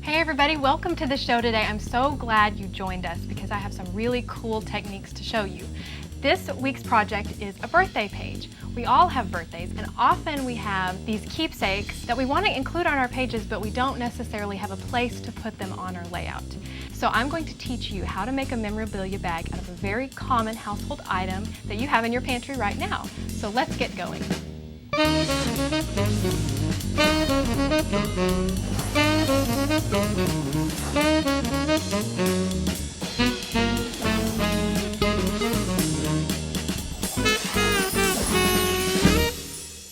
Hey everybody, welcome to the show today. I'm so glad you joined us because I have some really cool techniques to show you. This week's project is a birthday page. We all have birthdays, and often we have these keepsakes that we want to include on our pages, but we don't necessarily have a place to put them on our layout. So I'm going to teach you how to make a memorabilia bag out of a very common household item that you have in your pantry right now. So let's get going.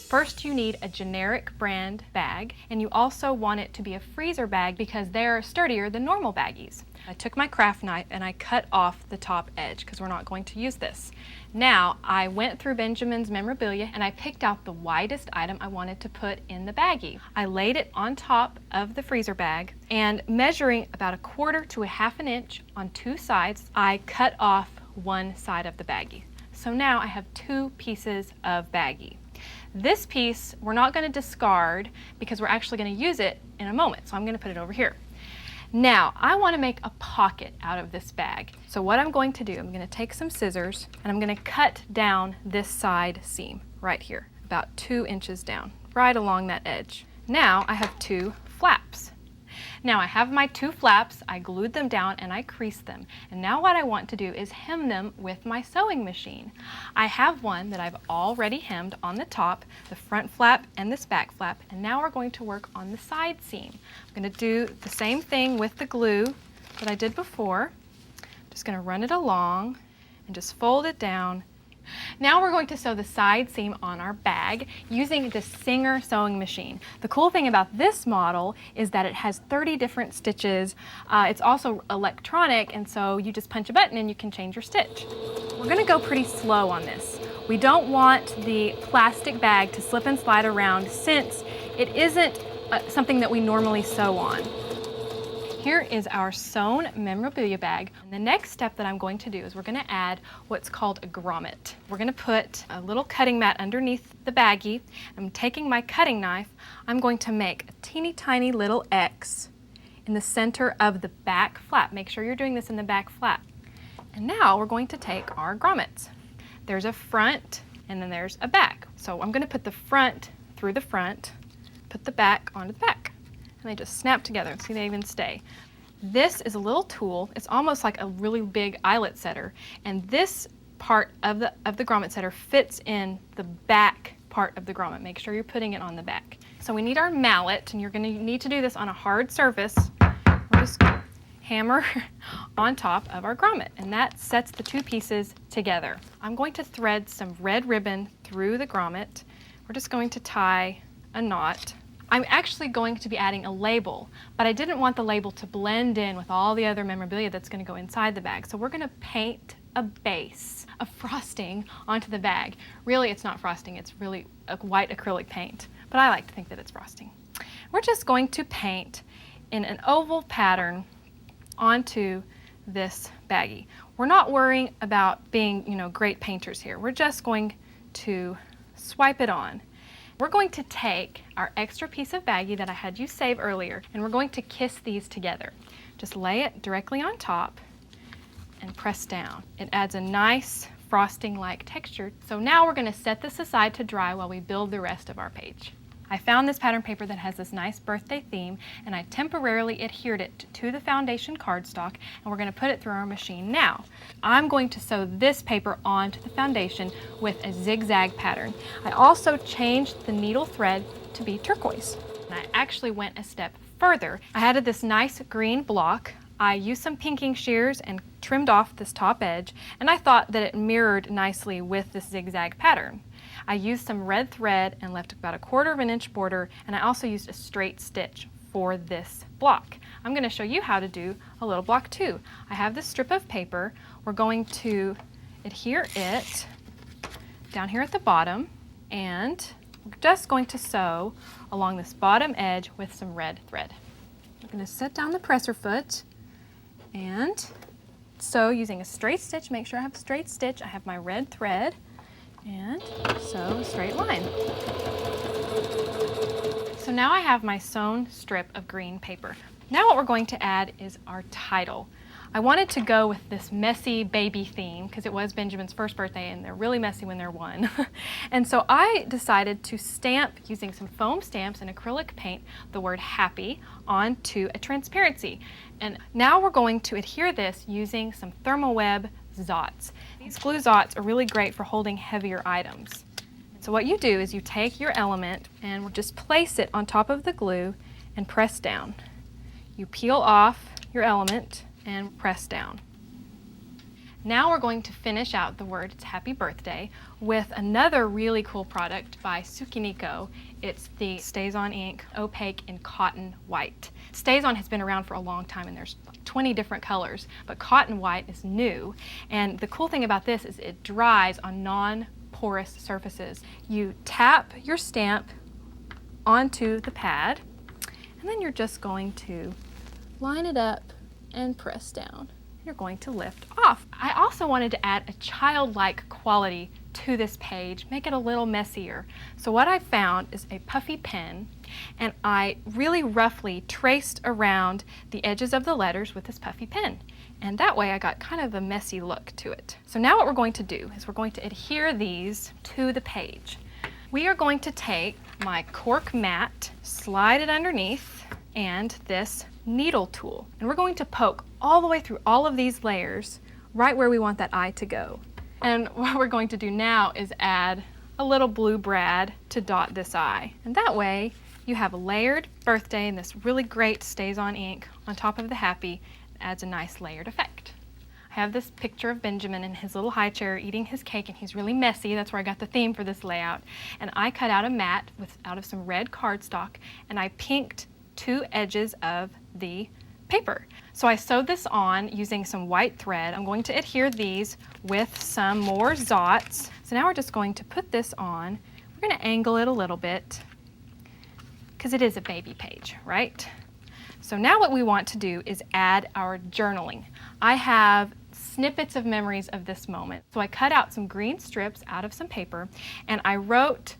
First, you need a generic brand bag, and you also want it to be a freezer bag because they're sturdier than normal baggies. I took my craft knife and I cut off the top edge because we're not going to use this. Now, I went through Benjamin's memorabilia and I picked out the widest item I wanted to put in the baggie. I laid it on top of the freezer bag, and measuring about 1/4 to 1/2 inch on two sides, I cut off one side of the baggie. So now I have two pieces of baggie. This piece we're not going to discard because we're actually going to use it in a moment, so I'm going to put it over here. Now, I want to make a pocket out of this bag. So what I'm going to do, I'm going to take some scissors and I'm going to cut down this side seam right here, about 2 inches down, right along that edge. Now I have two flaps. Now I have my two flaps, I glued them down and I creased them. And now what I want to do is hem them with my sewing machine. I have one that I've already hemmed on the top, the front flap and this back flap, and now we're going to work on the side seam. I'm going to do the same thing with the glue that I did before. I'm just going to run it along and just fold it down. Now we're going to sew the side seam on our bag using the Singer sewing machine. The cool thing about this model is that it has 30 different stitches. It's also electronic, and so you just punch a button and you can change your stitch. We're going to go pretty slow on this. We don't want the plastic bag to slip and slide around since it isn't something that we normally sew on. Here is our sewn memorabilia bag. And the next step that I'm going to do is we're going to add what's called a grommet. We're going to put a little cutting mat underneath the baggie. I'm taking my cutting knife. I'm going to make a teeny tiny little X in the center of the back flap. Make sure you're doing this in the back flap. And now we're going to take our grommets. There's a front and then there's a back. So I'm going to put the front through the front, put the back onto the back. And they just snap together. See, they even stay. This is a little tool. It's almost like a really big eyelet setter. And this part of the grommet setter fits in the back part of the grommet. Make sure you're putting it on the back. So we need our mallet, and you're going to need to do this on a hard surface. We'll just hammer on top of our grommet, and that sets the two pieces together. I'm going to thread some red ribbon through the grommet. We're just going to tie a knot. I'm actually going to be adding a label, but I didn't want the label to blend in with all the other memorabilia that's going to go inside the bag. So we're going to paint a base of frosting onto the bag. Really, it's not frosting, it's really a white acrylic paint, but I like to think that it's frosting. We're just going to paint in an oval pattern onto this baggie. We're not worrying about being, great painters here. We're just going to swipe it on. We're going to take our extra piece of baggie that I had you save earlier, and we're going to kiss these together. Just lay it directly on top and press down. It adds a nice frosting-like texture. So now we're going to set this aside to dry while we build the rest of our page. I found this pattern paper that has this nice birthday theme, and I temporarily adhered it to the foundation cardstock, and we're going to put it through our machine now. I'm going to sew this paper onto the foundation with a zigzag pattern. I also changed the needle thread to be turquoise. And I actually went a step further. I added this nice green block. I used some pinking shears and trimmed off this top edge, and I thought that it mirrored nicely with this zigzag pattern. I used some red thread and left about 1/4 inch border, and I also used a straight stitch for this block. I'm going to show you how to do a little block too. I have this strip of paper. We're going to adhere it down here at the bottom, and we're just going to sew along this bottom edge with some red thread. I'm going to set down the presser foot and sew using a straight stitch. Make sure I have a straight stitch. I have my red thread and sew a straight line. So So now I have my sewn strip of green paper. Now what we're going to add is our title. I wanted to go with this messy baby theme because it was Benjamin's first birthday and they're really messy when they're one. And so I decided to stamp using some foam stamps and acrylic paint the word happy onto a transparency. And now we're going to adhere this using some thermal web Zots. These glue Zots are really great for holding heavier items. So what you do is you take your element and just place it on top of the glue and press down. You peel off your element and press down. Now we're going to finish out the words happy birthday with another really cool product by Sukiniko. It's the StazOn ink opaque in cotton white. StazOn has been around for a long time and there's like 20 different colors, but cotton white is new. And the cool thing about this is it dries on non-porous surfaces. You tap your stamp onto the pad and then you're just going to line it up and press down. You're going to lift off. I also wanted to add a childlike quality to this page, make it a little messier. So what I found is a puffy pen and I really roughly traced around the edges of the letters with this puffy pen. And that way I got kind of a messy look to it. So now what we're going to do is we're going to adhere these to the page. We are going to take my cork mat, slide it underneath, and this needle tool. And we're going to poke all the way through all of these layers right where we want that eye to go. And what we're going to do now is add a little blue brad to dot this eye. And that way you have a layered birthday and this really great StazOn ink on top of the happy. It adds a nice layered effect. I have this picture of Benjamin in his little high chair eating his cake and he's really messy. That's where I got the theme for this layout. And I cut out a mat out of some red cardstock and I pinked two edges of the paper. So I sewed this on using some white thread. I'm going to adhere these with some more Zots. So now we're just going to put this on. We're going to angle it a little bit because it is a baby page, right? So now what we want to do is add our journaling. I have snippets of memories of this moment. So I cut out some green strips out of some paper and I wrote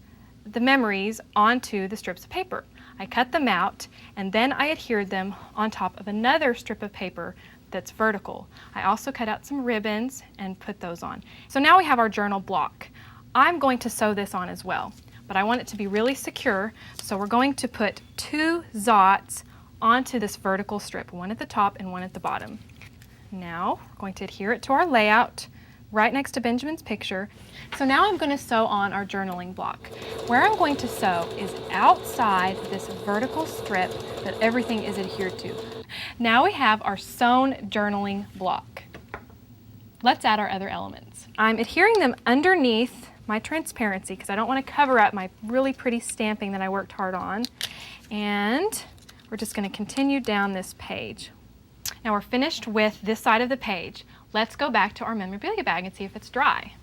the memories onto the strips of paper. I cut them out and then I adhered them on top of another strip of paper that's vertical. I also cut out some ribbons and put those on. So now we have our journal block. I'm going to sew this on as well, but I want it to be really secure, so we're going to put two Zots onto this vertical strip, one at the top and one at the bottom. Now we're going to adhere it to our layout right next to Benjamin's picture. So now I'm going to sew on our journaling block. Where I'm going to sew is outside this vertical strip that everything is adhered to. Now we have our sewn journaling block. Let's add our other elements. I'm adhering them underneath my transparency because I don't want to cover up my really pretty stamping that I worked hard on. And we're just going to continue down this page. Now we're finished with this side of the page. Let's go back to our memorabilia bag and see if it's dry.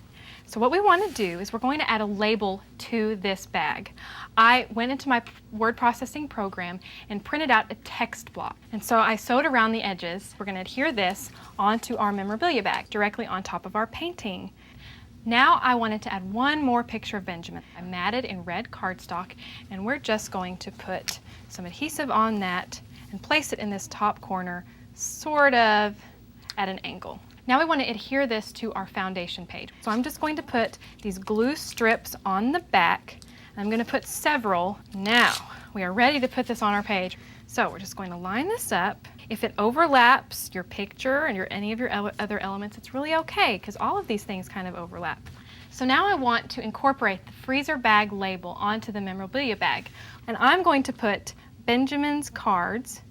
So what we want to do is we're going to add a label to this bag. I went into my word processing program and printed out a text block. And so I sewed around the edges. We're going to adhere this onto our memorabilia bag, directly on top of our painting. Now I wanted to add one more picture of Benjamin. I matted in red cardstock and we're just going to put some adhesive on that and place it in this top corner, sort of at an angle. Now we want to adhere this to our foundation page. So I'm just going to put these glue strips on the back. And I'm going to put several. Now we are ready to put this on our page. So we're just going to line this up. If it overlaps your picture and any of your other elements, it's really okay because all of these things kind of overlap. So now I want to incorporate the freezer bag label onto the memorabilia bag. And I'm going to put Benjamin's cards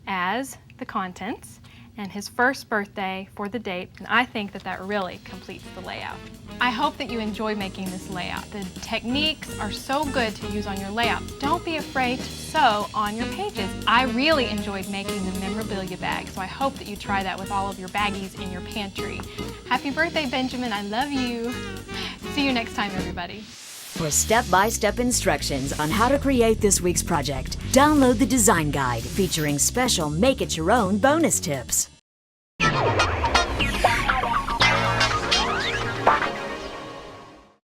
as the contents and his first birthday for the date, and I think that that really completes the layout. I hope that you enjoy making this layout. The techniques are so good to use on your layout. Don't be afraid to sew on your pages. I really enjoyed making the memorabilia bag, so I hope that you try that with all of your baggies in your pantry. Happy birthday, Benjamin, I love you. See you next time, everybody. For step-by-step instructions on how to create this week's project, download the design guide featuring special make-it-your-own bonus tips.